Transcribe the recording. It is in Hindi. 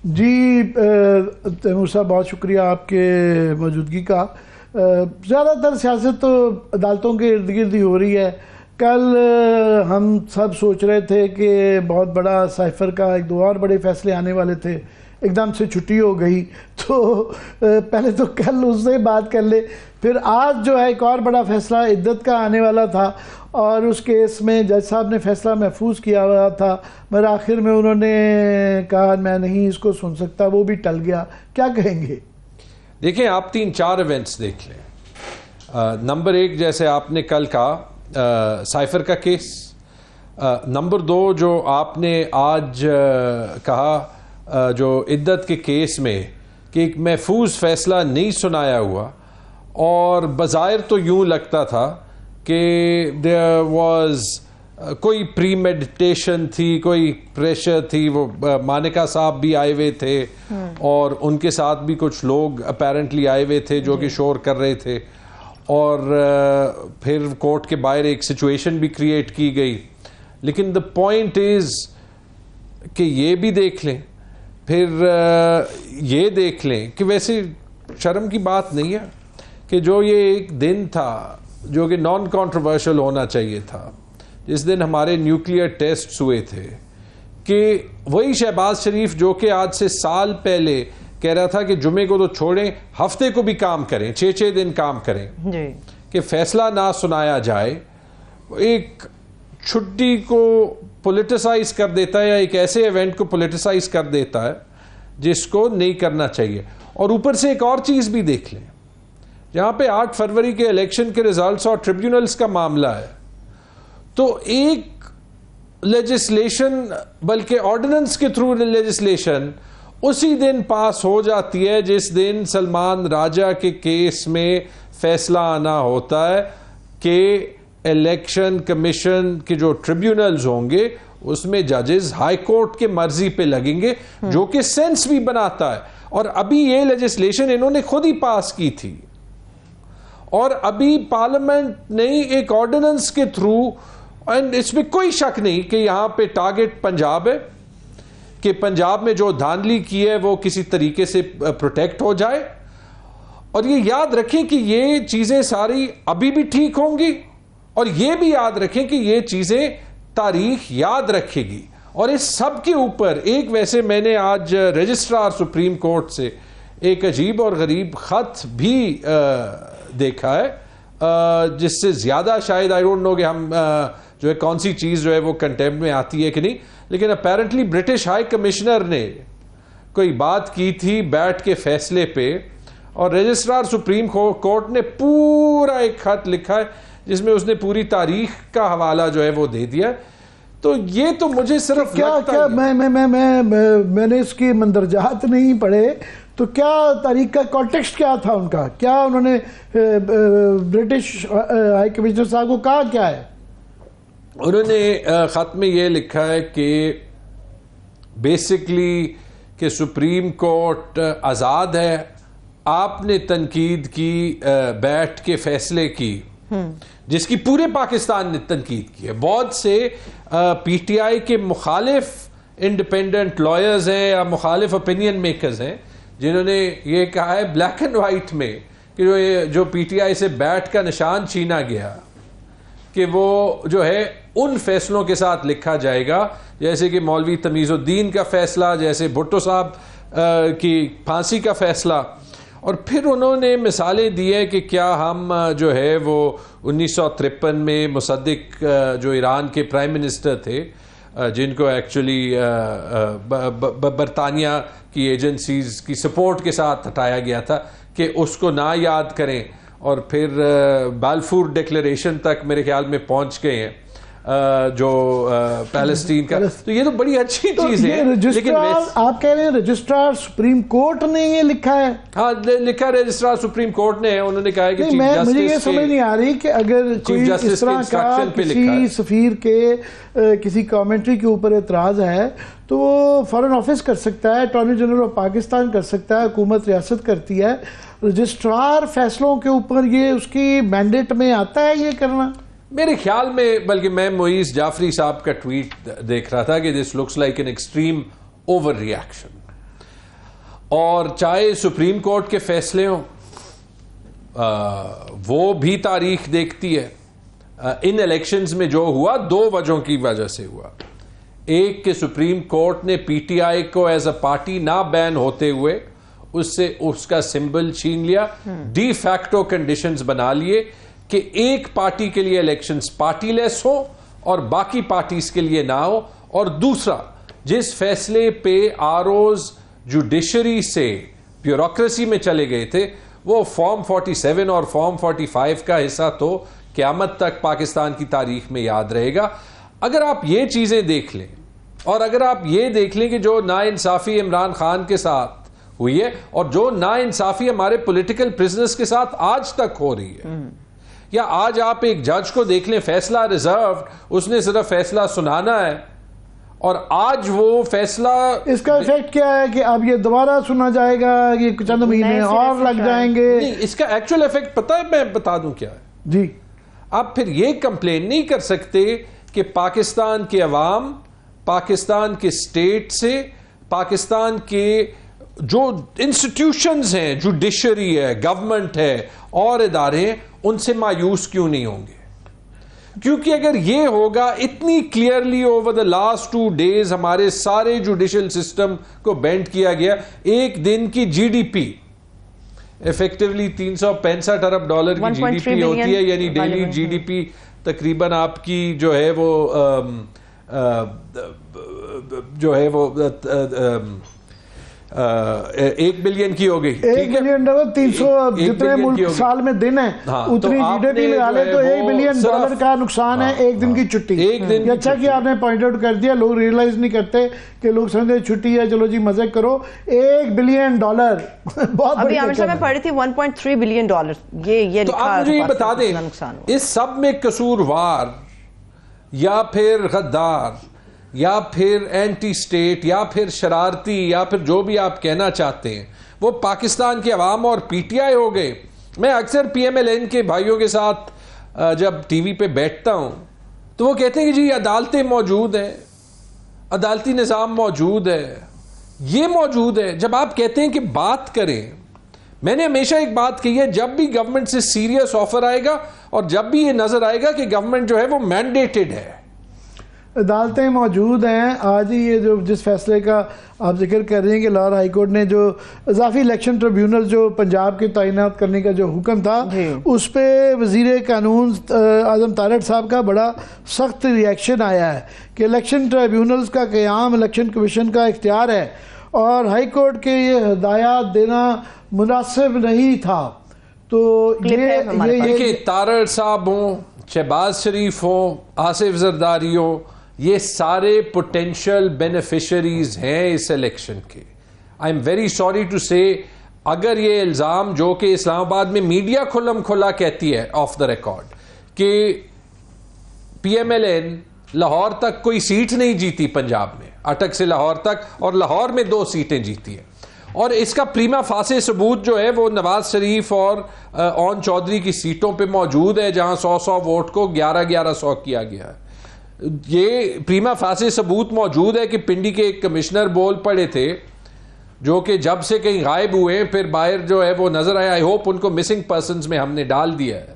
जी तैमूर साहब, बहुत शुक्रिया आपके मौजूदगी का। ज़्यादातर सियासत तो अदालतों के इर्द गिर्द ही हो रही है। कल हम सब सोच रहे थे कि बहुत बड़ा साइफर का एक दो और बड़े फैसले आने वाले थे, एकदम से छुट्टी हो गई। तो पहले तो कल उससे बात कर ले, फिर आज जो है एक और बड़ा फैसला इद्दत का आने वाला था और उस केस में जज साहब ने फैसला महफूज किया हुआ था, मगर आखिर में उन्होंने कहा मैं नहीं इसको सुन सकता, वो भी टल गया। क्या कहेंगे? देखिए, आप 3-4 इवेंट्स देख लें। नंबर 1, जैसे आपने कल कहा साइफर का केस। नंबर 2, जो आपने आज कहा जो इद्दत के केस में कि एक महफूज फैसला नहीं सुनाया हुआ, और बज़ाहिर तो यूं लगता था कि देयर वाज कोई प्री मेडिटेशन थी, कोई प्रेशर थी। वो मानिका साहब भी आए हुए थे और उनके साथ भी कुछ लोग अपेरेंटली आए हुए थे जो कि शोर कर रहे थे, और फिर कोर्ट के बाहर एक सिचुएशन भी क्रिएट की गई। लेकिन द पॉइंट इज़ कि ये भी देख लें, फिर ये देख लें कि वैसे शर्म की बात नहीं है कि जो ये एक दिन था जो कि नॉन कंट्रोवर्शियल होना चाहिए था, जिस दिन हमारे न्यूक्लियर टेस्ट हुए थे, कि वही शहबाज शरीफ जो कि आज से साल पहले कह रहा था कि जुमे को तो छोड़ें, हफ्ते को भी काम करें, 6-6 दिन काम करें जी, कि फैसला ना सुनाया जाए, एक छुट्टी को पॉलिटिसाइज कर देता है या एक ऐसे इवेंट को पॉलिटिसाइज कर देता है जिसको नहीं करना चाहिए। और ऊपर से एक और चीज़ भी देख लें, जहाँ पे 8 फरवरी के इलेक्शन के रिजल्ट्स और ट्रिब्यूनल्स का मामला है, तो एक लेजिस्लेशन, बल्कि ऑर्डिनेंस के थ्रू लेजिस्लेशन उसी दिन पास हो जाती है जिस दिन सलमान राजा के केस में फैसला आना होता है कि इलेक्शन कमीशन के जो ट्रिब्यूनल्स होंगे उसमें जजेस हाई कोर्ट के मर्जी पे लगेंगे, जो कि सेंस भी बनाता है। और अभी ये लेजिस्लेशन इन्होंने खुद ही पास की थी, और अभी पार्लियामेंट ने एक ऑर्डिनेंस के थ्रू, एंड इसमें कोई शक नहीं कि यहां पे टारगेट पंजाब है, कि पंजाब में जो धांधली की है वो किसी तरीके से प्रोटेक्ट हो जाए। और ये याद रखें कि ये चीजें सारी अभी भी ठीक होंगी, और ये भी याद रखें कि ये चीजें तारीख याद रखेगी। और इस सब के ऊपर एक, वैसे मैंने आज रजिस्ट्रार सुप्रीम कोर्ट से एक अजीब और गरीब खत भी देखा है, जिससे ज्यादा शायद आई डोंट नो कि हम जो है कौन सी चीज जो है वो कंटेम्प्ट में आती है कि नहीं, लेकिन अपेरेंटली ब्रिटिश हाई कमिश्नर ने कोई बात की थी बैठ के फैसले पे, और रजिस्ट्रार सुप्रीम कोर्ट ने पूरा एक खत लिखा है जिसमें उसने पूरी तारीख का हवाला जो है वो दे दिया। तो ये तो मुझे सिर्फ क्या मैंने इसके मंदरजात नहीं पढ़े, तो क्या तारीख का कॉन्टेक्स्ट क्या था उनका, क्या उन्होंने ब्रिटिश हाई कमिश्नर साहब को कहा क्या है? उन्होंने खत में ये लिखा है कि बेसिकली कि सुप्रीम कोर्ट आज़ाद है, आपने तनकीद की बैठ के फैसले की, जिसकी पूरे पाकिस्तान ने तनकीद की है। बहुत से पीटीआई के मुखालिफ इंडिपेंडेंट लॉयर्स हैं या मुखालिफ ओपिनियन मेकर्स हैं जिन्होंने ये कहा है ब्लैक एंड वाइट में कि जो पीटीआई से बैठ का निशान छीना गया, कि वो जो है उन फैसलों के साथ लिखा जाएगा जैसे कि मौलवी तमीज़ुद्दीन का फैसला, जैसे भुट्टो साहब की फांसी का फैसला। और फिर उन्होंने मिसालें दी है कि क्या हम जो है वो 1953 में मुसद्दिक जो ईरान के प्राइम मिनिस्टर थे, जिनको एक्चुअली बरतानिया की एजेंसीज की सपोर्ट के साथ हटाया गया था, कि उसको ना याद करें, और फिर बालफूर डिक्लेरेशन तक मेरे ख्याल में पहुंच गए हैं जो पैलेस्टीन का। तो ये तो बड़ी अच्छी चीज है। लेकिन आप कह रहे हैं रजिस्ट्रार सुप्रीम कोर्ट ने ये लिखा है? हाँ, लिखा रजिस्ट्रार सुप्रीम कोर्ट ने। उन्होंने कहा है कि मुझे ये समझ नहीं आ रही कि अगर कोई इस तरह का किसी सफीर के किसी कमेंट्री के ऊपर एतराज है तो वो फॉरेन ऑफिस कर सकता है, अटॉर्नी जनरल ऑफ पाकिस्तान कर सकता है, हुकूमत रियासत करती है। रजिस्ट्रार फैसलों के ऊपर ये उसकी मैंडेट में आता है ये करना? मेरे ख्याल में, बल्कि मैं मोईस जाफरी साहब का ट्वीट देख रहा था कि this looks like an extreme over reaction, और चाहे सुप्रीम कोर्ट के फैसले हों, वो भी तारीख देखती है। इन इलेक्शंस में जो हुआ दो वजहों की वजह से हुआ। एक कि सुप्रीम कोर्ट ने पीटीआई को एज अ पार्टी ना बैन होते हुए उससे उसका सिंबल छीन लिया, डी फैक्टो कंडीशंस बना लिए कि एक पार्टी के लिए इलेक्शंस पार्टीलेस हो और बाकी पार्टीज के लिए ना हो। और दूसरा, जिस फैसले पे आरओज जुडिशरी से ब्यूरोक्रेसी में चले गए थे, वो फॉर्म 47 और फॉर्म 45 का हिस्सा तो क़यामत तक पाकिस्तान की तारीख में याद रहेगा। अगर आप ये चीजें देख लें और अगर आप ये देख लें कि जो नाइंसाफी इमरान खान के साथ हुई है और जो नाइंसाफी हमारे पॉलिटिकल प्रिजनर्स के साथ आज तक हो रही है, या आज आप एक जज को देख लें, फैसला रिजर्व्ड, उसने सिर्फ फैसला सुनाना है और आज वो फैसला, इसका इफेक्ट क्या है कि अब ये दोबारा सुना जाएगा, ये चंद महीने और लग जाएंगे? नहीं, इसका एक्चुअल इफेक्ट पता है, मैं बता दूं क्या है जी। आप फिर ये कंप्लेन नहीं कर सकते कि पाकिस्तान के अवाम, पाकिस्तान के स्टेट से, पाकिस्तान के जो इंस्टीट्यूशंस हैं, जुडिशरी है, गवर्नमेंट है और इदारे हैं, उनसे मायूस क्यों नहीं होंगे? क्योंकि अगर ये होगा, इतनी clearly over the last 2 days हमारे सारे जुडिशियल सिस्टम को बेंड किया गया। एक दिन की जीडीपी इफेक्टिवली $365 अरब की जीडीपी होती है, यानी डेली जीडीपी तकरीबन आपकी जो है वो $1 बिलियन की हो गई। 1 बिलियन डॉलर, 300 जितने मुल्क साल में दिन है, हाँ, उतनी जीडीपी लगा ले तो $1 बिलियन का नुकसान है एक दिन की छुट्टी। एक दिन अच्छा कि आपने पॉइंट आउट कर दिया, लोग रियलाइज नहीं करते कि लोग समझते छुट्टी है, चलो जी मजे करो। $1 बिलियन बहुत अभी आमिर साहब मैं पढ़ी थी $1.3 बिलियन। ये तो आप मुझे ये बता दें, इस सब में कसूरवार या फिर गद्दार या फिर एंटी स्टेट या फिर शरारती या फिर जो भी आप कहना चाहते हैं, वो पाकिस्तान के अवाम और पीटीआई हो गए। मैं अक्सर पीएमएलएन के भाइयों के साथ जब टीवी पे बैठता हूं तो वो कहते हैं कि जी अदालतें मौजूद हैं, अदालती निज़ाम मौजूद है, ये मौजूद है। जब आप कहते हैं कि बात करें, मैंने हमेशा एक बात कही है, जब भी गवर्नमेंट से सीरियस ऑफर आएगा और जब भी ये नजर आएगा कि गवर्नमेंट जो है वो मैंडेटेड है, अदालतें मौजूद हैं। आज ही ये जो जिस फैसले का आप जिक्र कर रहे हैं कि लाहौर हाई कोर्ट ने जो इजाफी इलेक्शन ट्रिब्यूनल जो पंजाब के तैनात करने का जो हुक्म था, उस पर वज़ीर कानून आज़म तारड़ साहब का बड़ा सख्त रिएक्शन आया है कि इलेक्शन ट्रिब्यूनल्स का क़याम इलेक्शन कमीशन का इख्तियार है और हाई कोर्ट के ये हिदायत देना मुनासिब नहीं था। तो ये तारड़ साहब हों, शहबाज शरीफ हो, आसिफ जरदारी हो, ये सारे पोटेंशियल बेनिफिशरीज हैं इस इलेक्शन के। I am very sorry to say, अगर ये इल्ज़ाम जो कि इस्लामाबाद में मीडिया खुल्लम खुला कहती है ऑफ द रिकॉर्ड कि पीएमएलएन लाहौर तक कोई सीट नहीं जीती पंजाब में, अटक से लाहौर तक, और लाहौर में 2 सीटें जीती हैं, और इसका प्रीमा फासे सबूत जो है वो नवाज शरीफ और ओन चौधरी की सीटों पे मौजूद है, जहां 100 वोट को 1100 किया गया है। ये प्रीमा फासे सबूत मौजूद है कि पिंडी के एक कमिश्नर बोल पड़े थे जो कि जब से कहीं गायब हुए, फिर बाहर जो है वो नजर आए। आई होप उनको मिसिंग पर्सन्स में हमने डाल दिया है।